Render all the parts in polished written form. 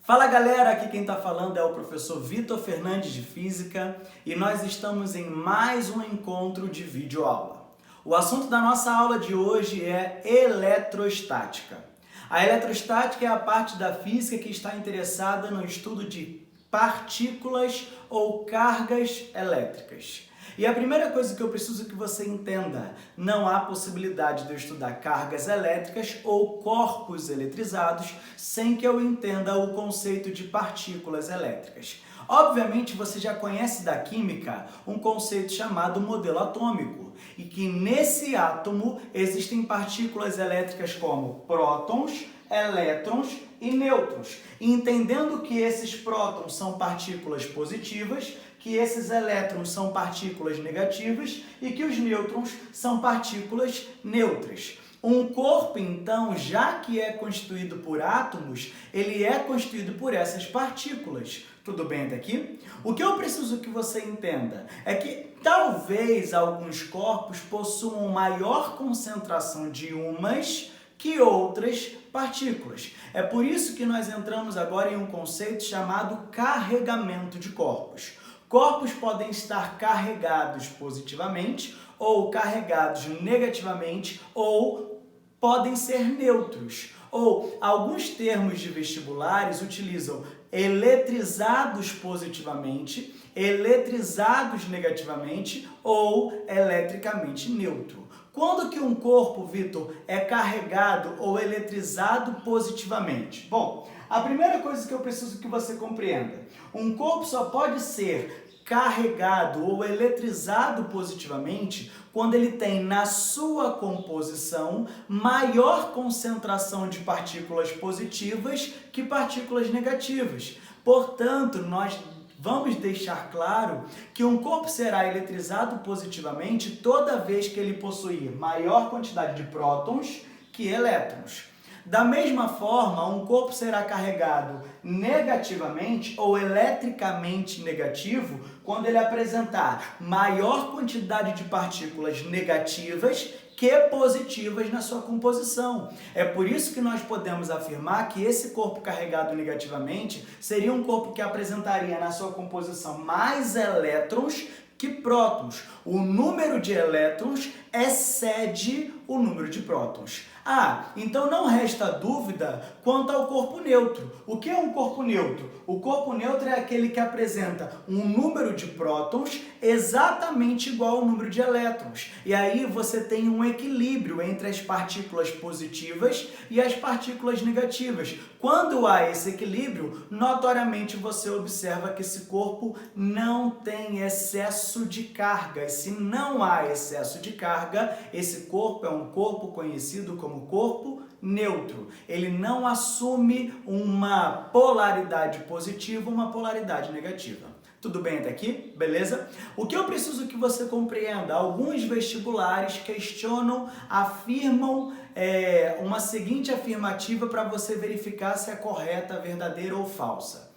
Fala galera, aqui quem está falando é o professor Vitor Fernandes de Física e nós estamos em mais um encontro de videoaula. O assunto da nossa aula de hoje é eletrostática. A eletrostática é a parte da física que está interessada no estudo de partículas ou cargas elétricas. E a primeira coisa que eu preciso que você entenda, não há possibilidade de eu estudar cargas elétricas ou corpos eletrizados sem que eu entenda o conceito de partículas elétricas. Obviamente você já conhece da química um conceito chamado modelo atômico e que nesse átomo existem partículas elétricas como prótons, elétrons e nêutrons. E entendendo que esses prótons são partículas positivas, que esses elétrons são partículas negativas e que os nêutrons são partículas neutras. Um corpo, então, já que é constituído por átomos, ele é constituído por essas partículas. Tudo bem até aqui? O que eu preciso que você entenda é que talvez alguns corpos possuam maior concentração de umas que outras partículas. É por isso que nós entramos agora em um conceito chamado carregamento de corpos. Corpos podem estar carregados positivamente ou carregados negativamente ou podem ser neutros. Ou alguns termos de vestibulares utilizam eletrizados positivamente, eletrizados negativamente ou eletricamente neutro. Quando que um corpo, Vitor, é carregado ou eletrizado positivamente? Bom, a primeira coisa que eu preciso que você compreenda, um corpo só pode ser carregado ou eletrizado positivamente quando ele tem na sua composição maior concentração de partículas positivas que partículas negativas. Portanto, nós vamos deixar claro que um corpo será eletrizado positivamente toda vez que ele possuir maior quantidade de prótons que elétrons. Da mesma forma, um corpo será carregado negativamente ou eletricamente negativo quando ele apresentar maior quantidade de partículas negativas que positivas na sua composição. É por isso que nós podemos afirmar que esse corpo carregado negativamente seria um corpo que apresentaria na sua composição mais elétrons que prótons. O número de elétrons excede o número de prótons. Então não resta dúvida quanto ao corpo neutro. O que é um corpo neutro? O corpo neutro é aquele que apresenta um número de prótons exatamente igual ao número de elétrons. E aí você tem um equilíbrio entre as partículas positivas e as partículas negativas. Quando há esse equilíbrio, notoriamente você observa que esse corpo não tem excesso de carga. E se não há excesso de carga, esse corpo é um corpo conhecido como corpo neutro. Ele não assume uma polaridade positiva, uma polaridade negativa. Tudo bem até aqui? Beleza? O que eu preciso que você compreenda? Alguns vestibulares questionam, afirmam uma seguinte afirmativa para você verificar se é correta, verdadeira ou falsa.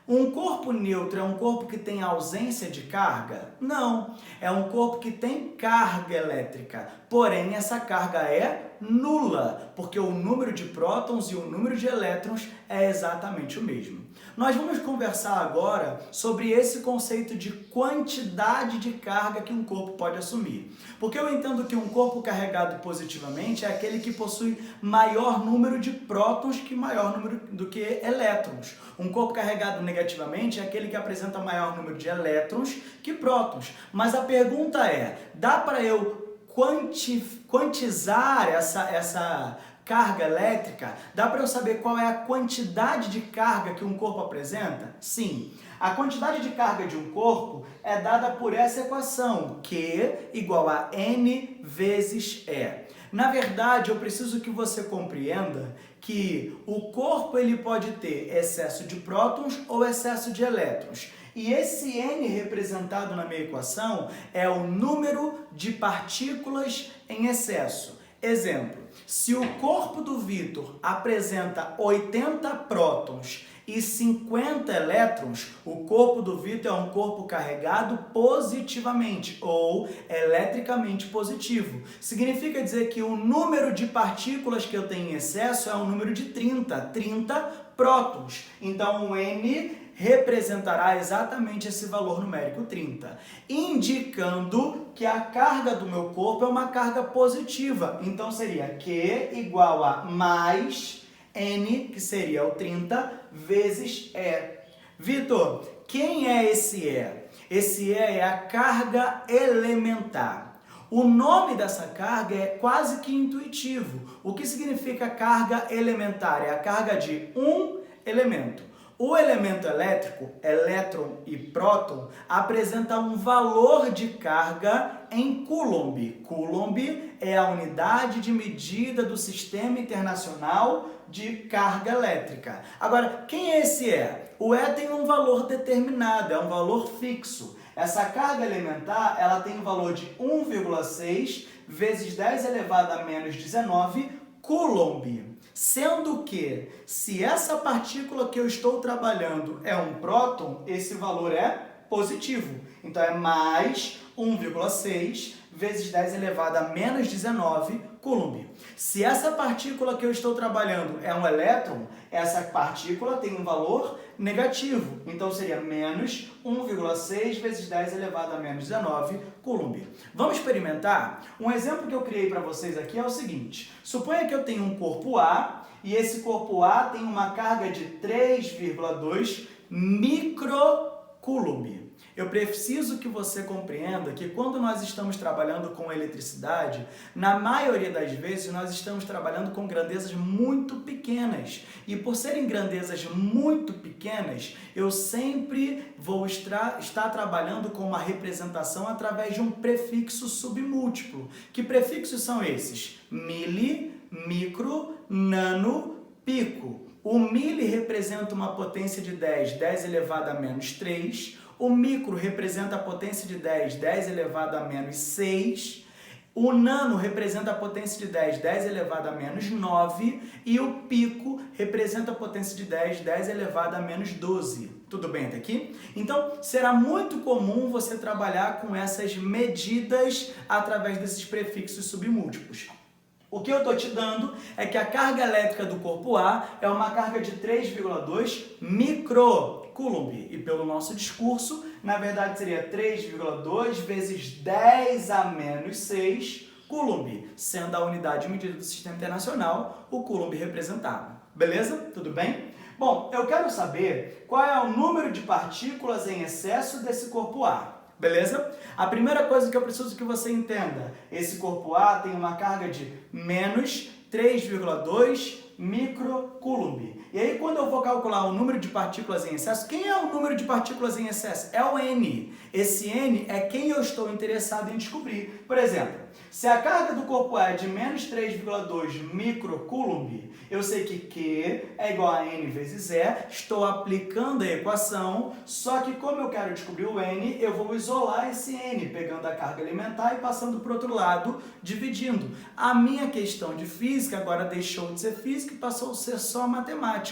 Um corpo neutro é um corpo que tem ausência de carga? Não, é um corpo que tem carga elétrica, porém essa carga é nula, porque o número de prótons e o número de elétrons é exatamente o mesmo. Nós vamos conversar agora sobre esse conceito de quantidade de carga que um corpo pode assumir. Porque eu entendo que um corpo carregado positivamente é aquele que possui maior número de prótons que maior número do que elétrons. Um corpo carregado negativamente é aquele que apresenta maior número de elétrons que prótons. Mas a pergunta é, dá para eu quantizar essa carga elétrica? Dá para eu saber qual é a quantidade de carga que um corpo apresenta? Sim. A quantidade de carga de um corpo é dada por essa equação, Q igual a N vezes E. Na verdade, eu preciso que você compreenda que o corpo ele pode ter excesso de prótons ou excesso de elétrons. E esse N representado na minha equação é o número de partículas em excesso. Exemplo, se o corpo do Vitor apresenta 80 prótons e 50 elétrons, o corpo do Vitor é um corpo carregado positivamente ou eletricamente positivo. Significa dizer que o número de partículas que eu tenho em excesso é um número de 30 prótons. Então, o N representará exatamente esse valor numérico 30, indicando que a carga do meu corpo é uma carga positiva. Então, seria Q igual a mais N, que seria o 30, vezes E. Vitor, quem é esse E? Esse E é a carga elementar. O nome dessa carga é quase que intuitivo. O que significa carga elementar? É a carga de um elemento. O elemento elétrico, elétron e próton, apresenta um valor de carga em Coulomb. Coulomb é a unidade de medida do Sistema Internacional de Carga Elétrica. Agora, quem é esse E? O E tem um valor determinado, é um valor fixo. Essa carga elementar, ela tem um valor de 1,6 vezes 10 elevado a menos 19 Coulomb. Sendo que, se essa partícula que eu estou trabalhando é um próton, esse valor é positivo. Então, é mais 1,6 vezes 10 elevado a menos 19 Coulomb. Se essa partícula que eu estou trabalhando é um elétron, essa partícula tem um valor negativo. Então, seria menos 1,6 vezes 10 elevado a menos 19 Coulomb. Vamos experimentar? Um exemplo que eu criei para vocês aqui é o seguinte. Suponha que eu tenho um corpo A e esse corpo A tem uma carga de 3,2 microcoulomb. Eu preciso que você compreenda que quando nós estamos trabalhando com eletricidade, na maioria das vezes nós estamos trabalhando com grandezas muito pequenas. E por serem grandezas muito pequenas, eu sempre vou estar trabalhando com uma representação através de um prefixo submúltiplo. Que prefixos são esses? Mili, micro, nano, pico. O mili representa uma potência de 10 elevado a menos 3. O micro representa a potência de 10 elevado a menos 6. O nano representa a potência de 10 elevado a menos 9. E o pico representa a potência de 10 elevado a menos 12. Tudo bem até aqui? Então, será muito comum você trabalhar com essas medidas através desses prefixos submúltiplos. O que eu estou te dando é que a carga elétrica do corpo A é uma carga de 3,2 microcoulomb. E pelo nosso discurso, na verdade seria 3,2 vezes 10 a menos 6 Coulomb, sendo a unidade de medida do Sistema Internacional o Coulomb representado. Beleza? Tudo bem? Bom, eu quero saber qual é o número de partículas em excesso desse corpo A. Beleza? A primeira coisa que eu preciso que você entenda, esse corpo A tem uma carga de menos 3,2 microcoulomb. E aí, quando eu vou calcular o número de partículas em excesso, quem é o número de partículas em excesso? É o N. Esse N é quem eu estou interessado em descobrir. Por exemplo, se a carga do corpo A é de menos 3,2 microcoulomb, eu sei que Q é igual a N vezes E, estou aplicando a equação, só que como eu quero descobrir o N, eu vou isolar esse N, pegando a carga elementar e passando para o outro lado, dividindo. A minha questão de física agora deixou de ser física e passou a ser só matemática.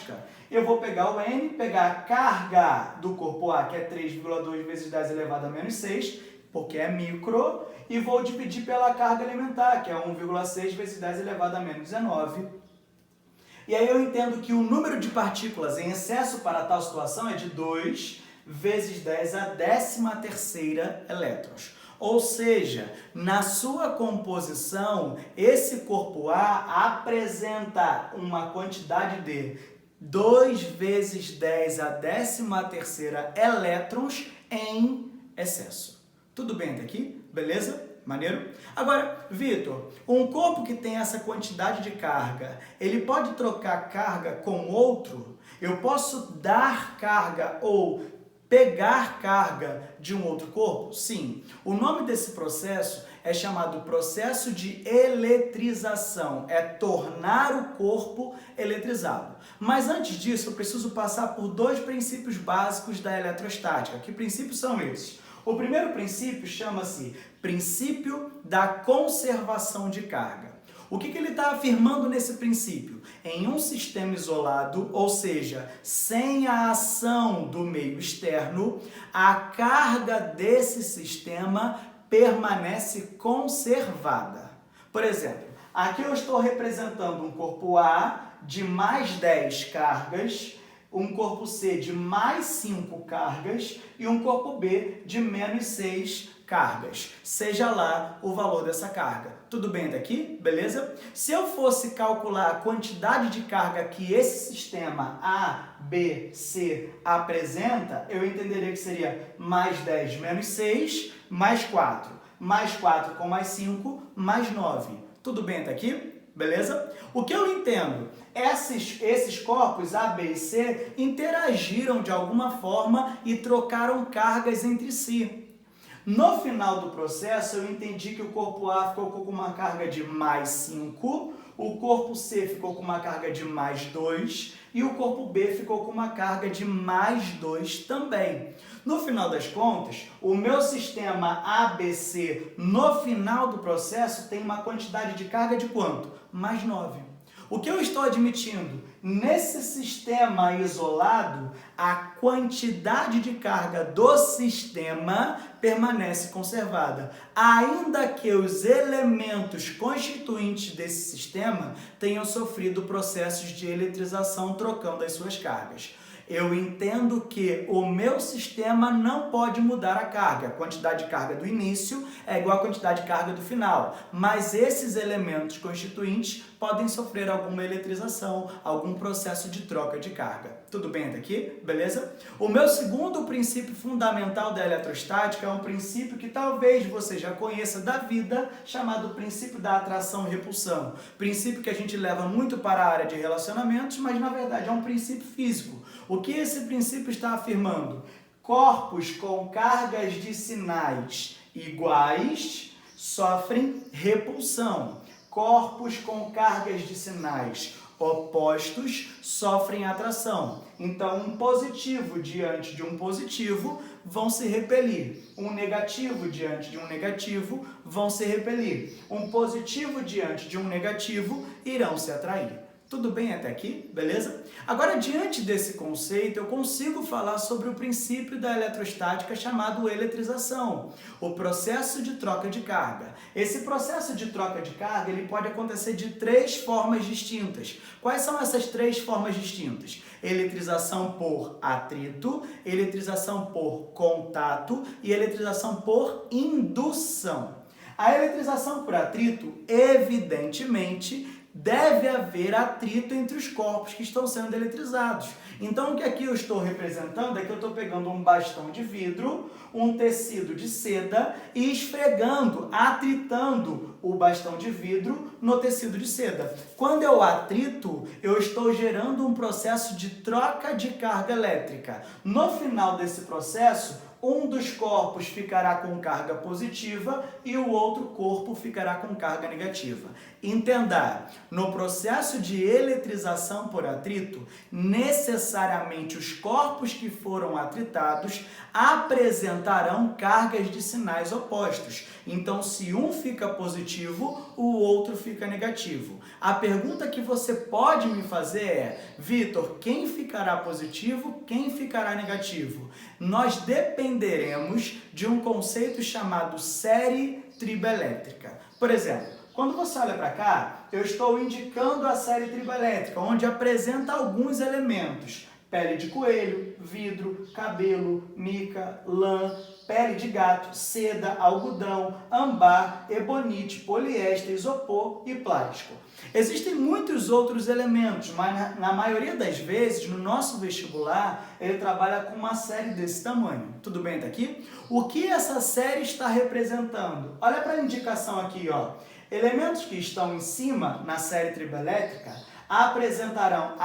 Eu vou pegar o N, pegar a carga do corpo A, que é 3,2 vezes 10 elevado a menos 6, porque é micro, e vou dividir pela carga elementar, que é 1,6 vezes 10 elevado a menos 19. E aí eu entendo que o número de partículas em excesso para tal situação é de 2 vezes 10 a 13ª elétrons. Ou seja, na sua composição, esse corpo A apresenta uma quantidade de 2 vezes 10 a 13ª elétrons em excesso. Tudo bem até aqui? Beleza? Maneiro? Agora, Vitor, um corpo que tem essa quantidade de carga, ele pode trocar carga com outro? Eu posso dar carga ou pegar carga de um outro corpo? Sim. O nome desse processo é chamado processo de eletrização. É tornar o corpo eletrizado. Mas antes disso, eu preciso passar por 2 princípios básicos da eletrostática. Que princípios são esses? O primeiro princípio chama-se princípio da conservação de carga. O que ele está afirmando nesse princípio? Em um sistema isolado, ou seja, sem a ação do meio externo, a carga desse sistema permanece conservada. Por exemplo, aqui eu estou representando um corpo A de mais 10 cargas, um corpo C de mais 5 cargas e um corpo B de menos 6 cargas. Seja lá o valor dessa carga. Tudo bem até aqui? Beleza? Se eu fosse calcular a quantidade de carga que esse sistema A, B, C apresenta, eu entenderia que seria mais 10 menos 6, mais 4. Mais 4 com mais 5, mais 9. Tudo bem até aqui? Beleza? O que eu entendo? Esses corpos A, B e C interagiram de alguma forma e trocaram cargas entre si. No final do processo, eu entendi que o corpo A ficou com uma carga de mais 5, o corpo C ficou com uma carga de mais 2 e o corpo B ficou com uma carga de mais 2 também. No final das contas, o meu sistema ABC, no final do processo, tem uma quantidade de carga de quanto? Mais 9. O que eu estou admitindo? Nesse sistema isolado, a quantidade de carga do sistema permanece conservada, ainda que os elementos constituintes desse sistema tenham sofrido processos de eletrização trocando as suas cargas. Eu entendo que o meu sistema não pode mudar a carga. A quantidade de carga do início é igual à quantidade de carga do final. Mas esses elementos constituintes podem sofrer alguma eletrização, algum processo de troca de carga. Tudo bem até aqui? Beleza? O meu segundo princípio fundamental da eletrostática é um princípio que talvez você já conheça da vida, chamado princípio da atração e repulsão. Princípio que a gente leva muito para a área de relacionamentos, mas na verdade é um princípio físico. O que esse princípio está afirmando? Corpos com cargas de sinais iguais sofrem repulsão. Corpos com cargas de sinais opostos sofrem atração. Então, um positivo diante de um positivo vão se repelir. Um negativo diante de um negativo vão se repelir. Um positivo diante de um negativo irão se atrair. Tudo bem até aqui? Beleza? Agora, diante desse conceito, eu consigo falar sobre o princípio da eletrostática chamado eletrização, o processo de troca de carga. Esse processo de troca de carga ele pode acontecer de 3 formas distintas. Quais são essas 3 formas distintas? Eletrização por atrito, eletrização por contato e eletrização por indução. A eletrização por atrito, evidentemente, deve haver atrito entre os corpos que estão sendo eletrizados. Então, o que aqui eu estou representando é que eu estou pegando um bastão de vidro, um tecido de seda e esfregando, atritando o bastão de vidro no tecido de seda. Quando eu atrito, eu estou gerando um processo de troca de carga elétrica. No final desse processo, um dos corpos ficará com carga positiva e o outro corpo ficará com carga negativa. Entenda, no processo de eletrização por atrito, necessariamente os corpos que foram atritados apresentarão cargas de sinais opostos. Então, se um fica positivo, o outro fica negativo. A pergunta que você pode me fazer é: Vitor, quem ficará positivo, quem ficará negativo? Nós dependeremos de um conceito chamado série triboelétrica. Por exemplo, quando você olha para cá, eu estou indicando a série triboelétrica, onde apresenta alguns elementos. Pele de coelho, vidro, cabelo, mica, lã, pele de gato, seda, algodão, ambar, ebonite, poliéster, isopor e plástico. Existem muitos outros elementos, mas na maioria das vezes, no nosso vestibular, ele trabalha com uma série desse tamanho. Tudo bem até aqui? O que essa série está representando? Olha para a indicação aqui, ó. Elementos que estão em cima, na série triboelétrica, apresentarão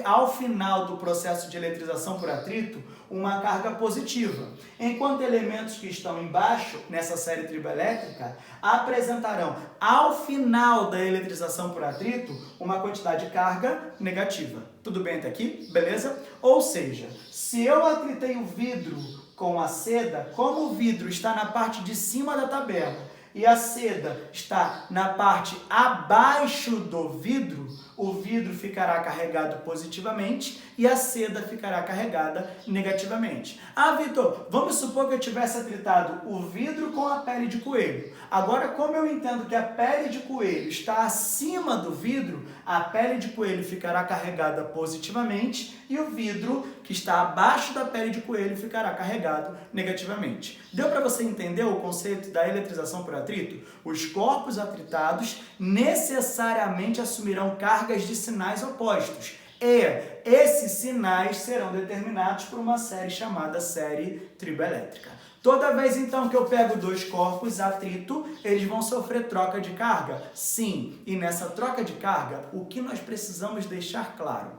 ao final do processo de eletrização por atrito uma carga positiva, enquanto elementos que estão embaixo, nessa série triboelétrica, apresentarão ao final da eletrização por atrito uma quantidade de carga negativa. Tudo bem até aqui? Beleza? Ou seja, se eu atritei o vidro com a seda, como o vidro está na parte de cima da tabela e a seda está na parte abaixo do vidro, o vidro ficará carregado positivamente e a seda ficará carregada negativamente. Ah, Vitor, vamos supor que eu tivesse atritado o vidro com a pele de coelho. Agora, como eu entendo que a pele de coelho está acima do vidro, a pele de coelho ficará carregada positivamente e o vidro, que está abaixo da pele de coelho, ficará carregado negativamente. Deu para você entender o conceito da eletrização por atrito? Os corpos atritados necessariamente assumirão cargas de sinais opostos. E esses sinais serão determinados por uma série chamada série triboelétrica. Toda vez, então, que eu pego dois corpos atrito, eles vão sofrer troca de carga? Sim. E nessa troca de carga, o que nós precisamos deixar claro?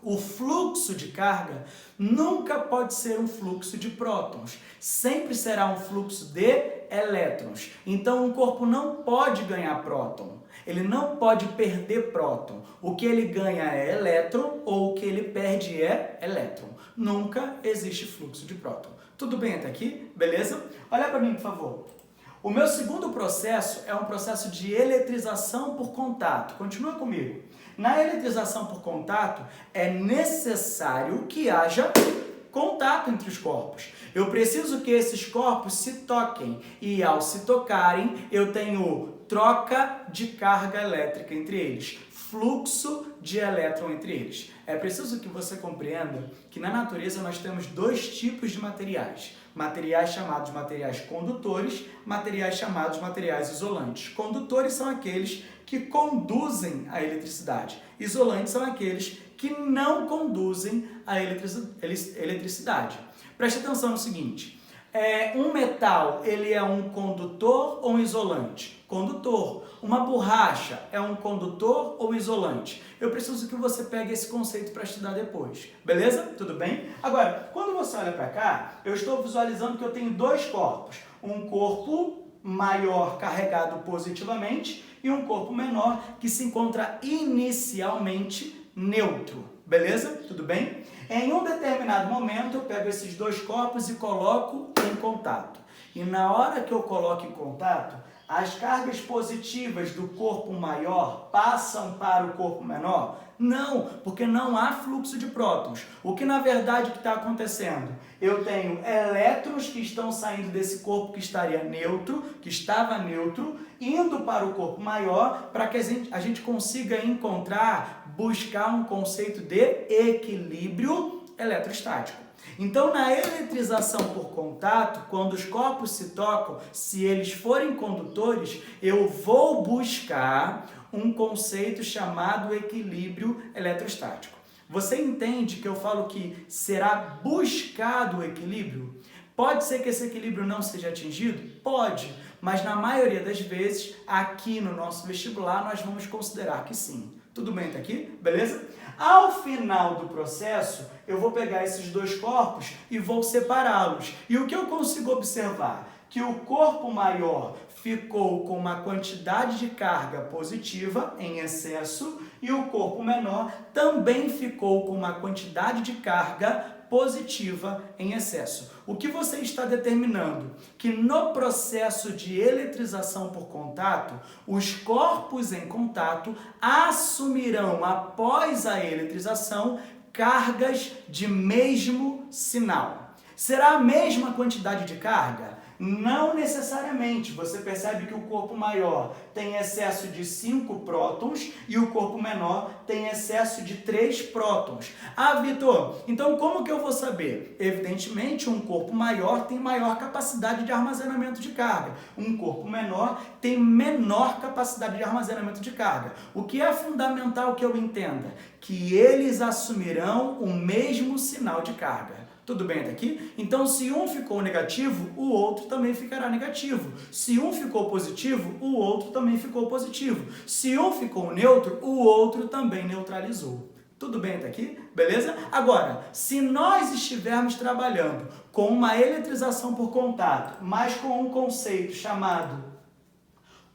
O fluxo de carga nunca pode ser um fluxo de prótons, sempre será um fluxo de elétrons. Então, um corpo não pode ganhar próton, ele não pode perder próton. O que ele ganha é elétron ou o que ele perde é elétron. Nunca existe fluxo de próton. Tudo bem até aqui? Beleza? Olha para mim, por favor. O meu segundo processo é um processo de eletrização por contato. Continua comigo. Na eletrização por contato, é necessário que haja contato entre os corpos. Eu preciso que esses corpos se toquem e, ao se tocarem, eu tenho troca de carga elétrica entre eles, fluxo de elétron entre eles. É preciso que você compreenda que na natureza nós temos dois tipos de materiais. Materiais chamados materiais condutores, materiais chamados materiais isolantes. Condutores são aqueles que conduzem a eletricidade. Isolantes são aqueles que não conduzem a eletricidade. Preste atenção no seguinte. Um metal, ele é um condutor ou um isolante? Condutor. Uma borracha é um condutor ou isolante? Eu preciso que você pegue esse conceito para estudar depois. Beleza? Tudo bem? Agora, quando você olha para cá, eu estou visualizando que eu tenho dois corpos. Um corpo maior carregado positivamente e um corpo menor que se encontra inicialmente neutro. Beleza? Tudo bem? Em um determinado momento, eu pego esses dois corpos e coloco em contato. E na hora que eu coloco em contato, as cargas positivas do corpo maior passam para o corpo menor? Não, porque não há fluxo de prótons. O que na verdade está acontecendo? Eu tenho elétrons que estão saindo desse corpo que estaria neutro, que estava neutro, indo para o corpo maior, para que a gente consiga buscar um conceito de equilíbrio eletrostático. Então, na eletrização por contato, quando os corpos se tocam, se eles forem condutores, eu vou buscar um conceito chamado equilíbrio eletrostático. Você entende que eu falo que será buscado o equilíbrio? Pode ser que esse equilíbrio não seja atingido? Pode, mas na maioria das vezes, aqui no nosso vestibular, nós vamos considerar que sim. Tudo bem até aqui? Beleza? Ao final do processo, eu vou pegar esses dois corpos e vou separá-los. E o que eu consigo observar? Que o corpo maior ficou com uma quantidade de carga positiva em excesso e o corpo menor também ficou com uma quantidade de carga positiva em excesso. O que você está determinando? Que no processo de eletrização por contato, os corpos em contato assumirão, após a eletrização, cargas de mesmo sinal. Será a mesma quantidade de carga? Não necessariamente. Você percebe que o corpo maior tem excesso de 5 prótons e o corpo menor tem excesso de 3 prótons. Ah, Vitor, então como que eu vou saber? Evidentemente, um corpo maior tem maior capacidade de armazenamento de carga. Um corpo menor tem menor capacidade de armazenamento de carga. O que é fundamental que eu entenda? Que eles assumirão o mesmo sinal de carga. Tudo bem até aqui? Então, se um ficou negativo, o outro também ficará negativo. Se um ficou positivo, o outro também ficou positivo. Se um ficou neutro, o outro também neutralizou. Tudo bem até aqui? Beleza? Agora, se nós estivermos trabalhando com uma eletrização por contato, mas com um conceito chamado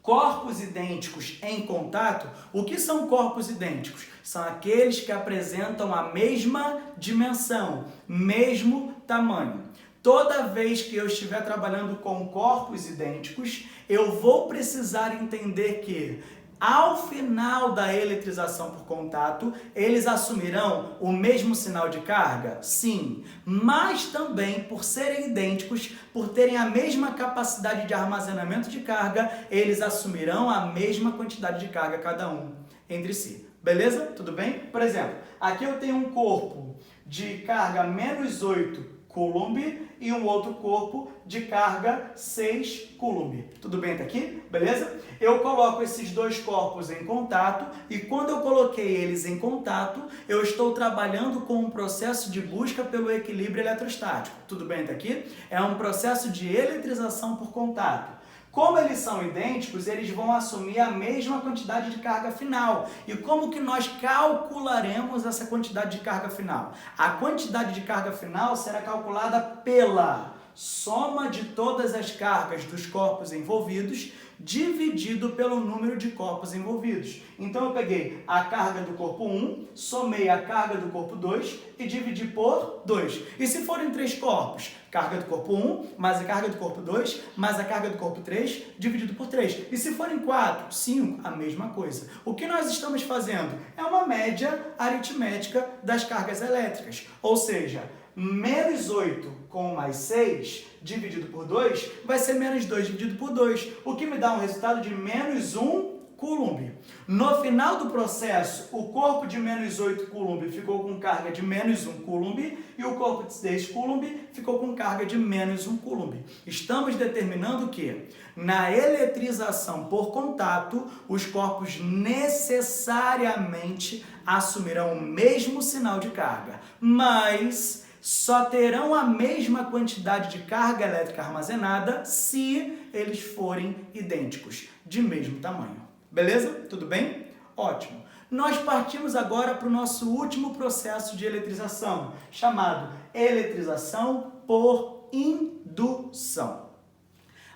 corpos idênticos em contato, o que são corpos idênticos? São aqueles que apresentam a mesma dimensão, mesmo tamanho. toda vez que eu estiver trabalhando com corpos idênticos, eu vou precisar entender que ao final da eletrização por contato, eles assumirão o mesmo sinal de carga? Sim, mas também por serem idênticos, por terem a mesma capacidade de armazenamento de carga, eles assumirão a mesma quantidade de carga cada um entre si. Beleza? Tudo bem? Por exemplo, aqui eu tenho um corpo de carga -8 Coulomb e um outro corpo de carga 6 Coulomb. Tudo bem até aqui? Beleza? Eu coloco esses dois corpos em contato e quando eu coloquei eles em contato, eu estou trabalhando com um processo de busca pelo equilíbrio eletrostático. Tudo bem até aqui? É um processo de eletrização por contato. Como eles são idênticos, eles vão assumir a mesma quantidade de carga final. E como que nós calcularemos essa quantidade de carga final? A quantidade de carga final será calculada pela soma de todas as cargas dos corpos envolvidos dividido pelo número de corpos envolvidos. Então eu peguei a carga do corpo 1, somei a carga do corpo 2 e dividi por 2. E se forem 3 corpos? Carga do corpo 1 mais a carga do corpo 2 mais a carga do corpo 3 dividido por 3. E se forem 4, 5, a mesma coisa. O que nós estamos fazendo é uma média aritmética das cargas elétricas. Ou seja, -8 com mais 6 dividido por 2 vai ser -2 dividido por 2, o que me dá um resultado de -1 Coulomb. No final do processo, o corpo de -8 Coulomb ficou com carga de -1 Coulomb e o corpo de 6 Coulomb ficou com carga de -1 Coulomb. Estamos determinando que, na eletrização por contato, os corpos necessariamente assumirão o mesmo sinal de carga, mas só terão a mesma quantidade de carga elétrica armazenada se eles forem idênticos, de mesmo tamanho. Beleza? Tudo bem? Ótimo. Nós partimos agora para o nosso último processo de eletrização, chamado eletrização por indução.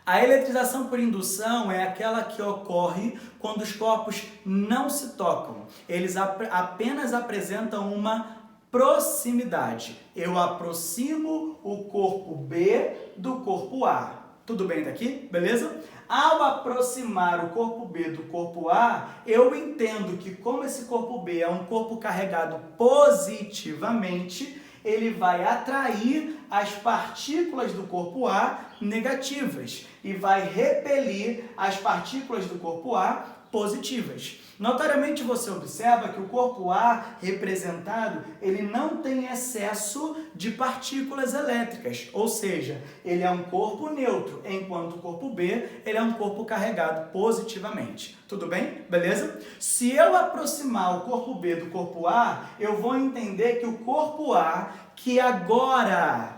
A eletrização por indução é aquela que ocorre quando os corpos não se tocam. Eles apenas apresentam uma proximidade. Eu aproximo o corpo B do corpo A. Tudo bem daqui? Beleza? Ao aproximar o corpo B do corpo A, eu entendo que como esse corpo B é um corpo carregado positivamente, ele vai atrair as partículas do corpo A negativas e vai repelir as partículas do corpo A positivas. Notariamente você observa que o corpo A representado, ele não tem excesso de partículas elétricas, ou seja, ele é um corpo neutro, enquanto o corpo B, ele é um corpo carregado positivamente. Tudo bem? Beleza? Se eu aproximar o corpo B do corpo A, eu vou entender que o corpo A, que agora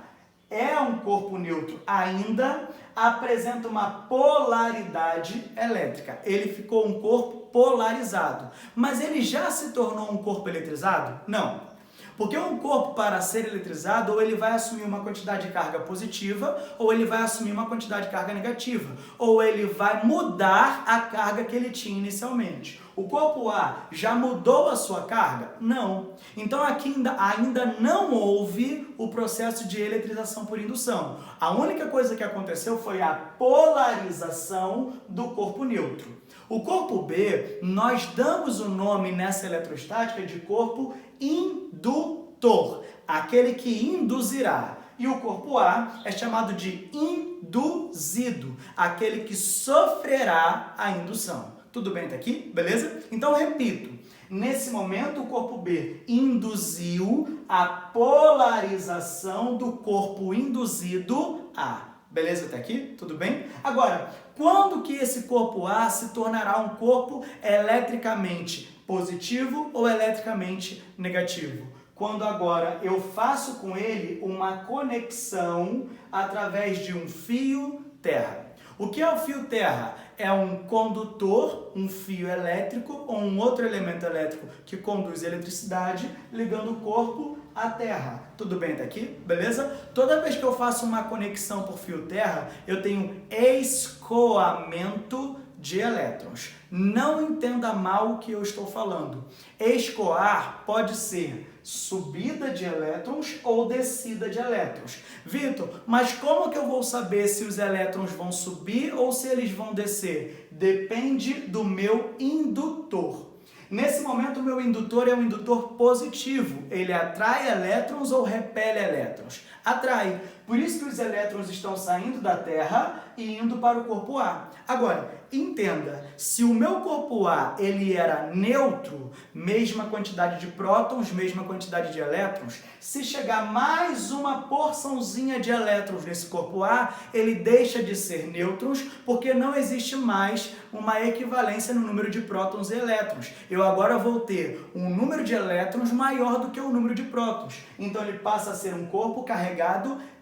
é um corpo neutro ainda, apresenta uma polaridade elétrica. Ele ficou um corpo polarizado. Mas ele já se tornou um corpo eletrizado? Não. Porque um corpo, para ser eletrizado, ou ele vai assumir uma quantidade de carga positiva, ou ele vai assumir uma quantidade de carga negativa, ou ele vai mudar a carga que ele tinha inicialmente. O corpo A já mudou a sua carga? Não. Então aqui ainda não houve o processo de eletrização por indução. A única coisa que aconteceu foi a polarização do corpo neutro. O corpo B, nós damos o nome nessa eletrostática de corpo indutor, aquele que induzirá. E o corpo A é chamado de induzido, aquele que sofrerá a indução. Tudo bem até aqui? Beleza? Então, repito. Nesse momento, o corpo B induziu a polarização do corpo induzido A. Beleza até aqui? Tudo bem? Agora, quando que esse corpo A se tornará um corpo eletricamente positivo ou eletricamente negativo? Quando agora eu faço com ele uma conexão através de um fio terra. O que é o fio terra? É um condutor, um fio elétrico ou um outro elemento elétrico que conduz eletricidade ligando o corpo à terra. Tudo bem até aqui? Beleza? Toda vez que eu faço uma conexão por fio terra, eu tenho escoamento de elétrons. Não entenda mal o que eu estou falando. Escoar pode ser subida de elétrons ou descida de elétrons. Vitor, mas como que eu vou saber se os elétrons vão subir ou se eles vão descer? Depende do meu indutor. Nesse momento, o meu indutor é um indutor positivo. Ele atrai elétrons ou repele elétrons? Atrai. Por isso que os elétrons estão saindo da Terra e indo para o corpo A. Agora, entenda, se o meu corpo A ele era neutro, mesma quantidade de prótons, mesma quantidade de elétrons, se chegar mais uma porçãozinha de elétrons nesse corpo A, ele deixa de ser nêutrons, porque não existe mais uma equivalência no número de prótons e elétrons. Eu agora vou ter um número de elétrons maior do que o número de prótons. Então ele passa a ser um corpo carregado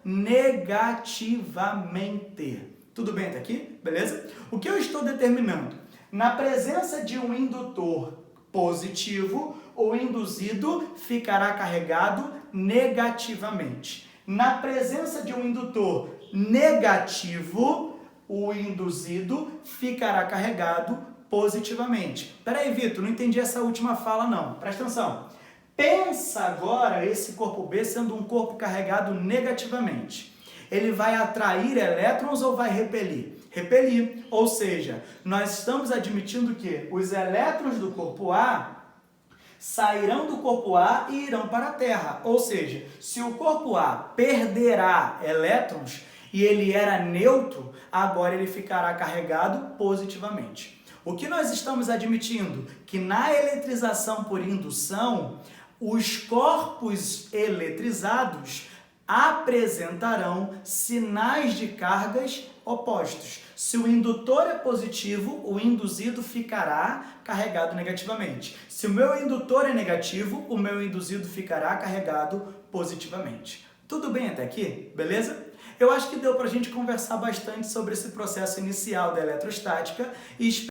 negativamente. Tudo bem até aqui? Beleza? O que eu estou determinando? Na presença de um indutor positivo, o induzido ficará carregado negativamente. Na presença de um indutor negativo, o induzido ficará carregado positivamente. Peraí, Vitor, não entendi essa última fala não. Presta atenção. Pensa agora esse corpo B sendo um corpo carregado negativamente. Ele vai atrair elétrons ou vai repelir? Repelir. Ou seja, nós estamos admitindo que os elétrons do corpo A sairão do corpo A e irão para a Terra. Ou seja, se o corpo A perderá elétrons e ele era neutro, agora ele ficará carregado positivamente. O que nós estamos admitindo? Que na eletrização por indução, os corpos eletrizados apresentarão sinais de cargas opostos. Se o indutor é positivo, o induzido ficará carregado negativamente. Se o meu indutor é negativo, o meu induzido ficará carregado positivamente. Tudo bem até aqui? Beleza? Eu acho que deu para a gente conversar bastante sobre esse processo inicial da eletrostática e